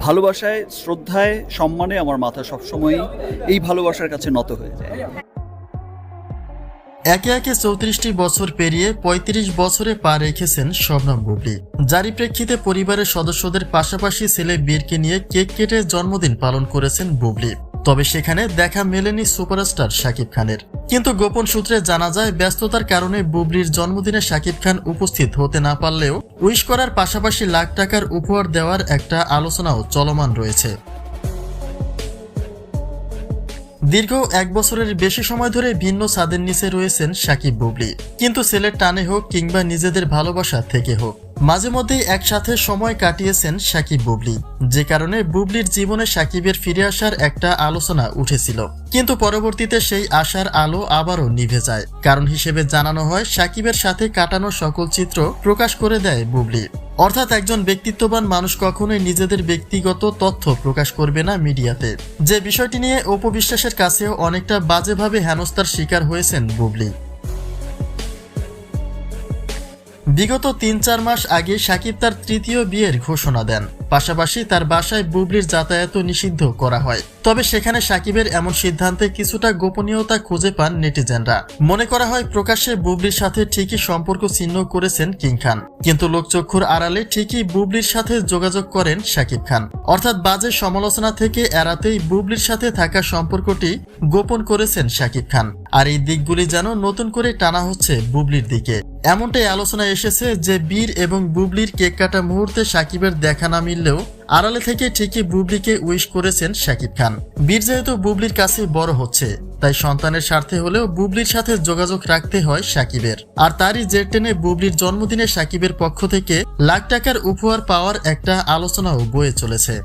ভালোবাসায়, শ্রদ্ধায়, সম্মানে আমার মাথা সবসময় এই ভালোবাসার কাছে নত হয়ে যায়। একে একে 34টি বছর পেরিয়ে 35 বছরে পা রেখেছেন শবনম বুবলী, যারই প্রেক্ষিতে পরিবারের সদস্যদের পাশাপাশি ছেলে বীরকে নিয়ে কেক কেটে জন্মদিন পালন করেছেন বুবলী। তবে সেখানে দেখা মেলেনি সুপারস্টার শাকিব খানের। কিন্তু গোপন সূত্রে জানা যায়, ব্যস্ততার কারণে বুবলীর জন্মদিনে শাকিব খান উপস্থিত হতে না পারলেও উইশ করার পাশাপাশি লাখ টাকার উপহার দেওয়ার একটা আলোচনাও চলমান রয়েছে। দীর্ঘ 1 বছরের বেশি সময় ধরে ভিন্ন ছাদের নিচে রয়েছেন শাকিব বুবলী, কিন্তু ছেলের টানে হোক কিংবা নিজেদের ভালোবাসা থেকে হোক, মাঝে মধ্যেই একসাথে সময় কাটিয়েছেন শাকিব বুবলী, যে কারণে বুবলীর জীবনে শাকিবের ফিরে আসার একটা আলোচনা উঠেছিল। কিন্তু পরবর্তীতে সেই আশার আলো আবারও নিভে যায়। কারণ হিসেবে জানানো হয়, শাকিবের সাথে কাটানো সকল চিত্র প্রকাশ করে দেয় বুবলী। অর্থাৎ একজন ব্যক্তিত্ববান মানুষ কখনোই নিজেদের ব্যক্তিগত তথ্য প্রকাশ করবে না মিডিয়াতে, যে বিষয়টি নিয়ে অপবিশ্বাসের কাছেও অনেকটা বাজেভাবে হেনস্থার শিকার হয়েছেন বুবলী। বিগত 3-4 মাস আগে শাকিব তার তৃতীয় বিয়ের ঘোষণা দেন, পাশাপাশি তার বাসায় বুবলীর যাতায়াত নিষিদ্ধ করা হয়। তবে সেখানে শাকিবের এমন সিদ্ধান্তে কিছুটা গোপনীয়তা খুঁজে পান নেটিজেনরা। মনে করা হয় প্রকাশ্যে বুবলীর সাথে ঠিকই সম্পর্ক ছিন্ন করেছেন কিং খান, কিন্তু লোকচক্ষুর আড়ালে ঠিকই বুবলীর সাথে যোগাযোগ করেন শাকিব খান। অর্থাৎ বাজে সমালোচনা থেকে এড়াতেই বুবলীর সাথে থাকা সম্পর্কটি গোপন করেছেন শাকিব খান। আর এই দিকগুলি যেন নতুন করে টানা হচ্ছে বুবলীর দিকে। এমনটাই আলোচনা এসেছে যে বীর এবং বুবলীর কেক কাটা মুহূর্তে শাকিবের দেখা না মিললেও আড়ালে থেকে ঠিকই বুবলীকে উইশ করেছেন শাকিব খান। বীর যেহেতু বুবলীর কাছে বড় হচ্ছে, তাই সন্তানের স্বার্থে হলেও বুবলীর সাথে যোগাযোগ রাখতে হয় শাকিবের। আর তারই জের টেনে বুবলীর জন্মদিনে শাকিবের পক্ষ থেকে লাখ টাকার উপহার পাওয়ার একটা আলোচনাও বয়ে চলেছে।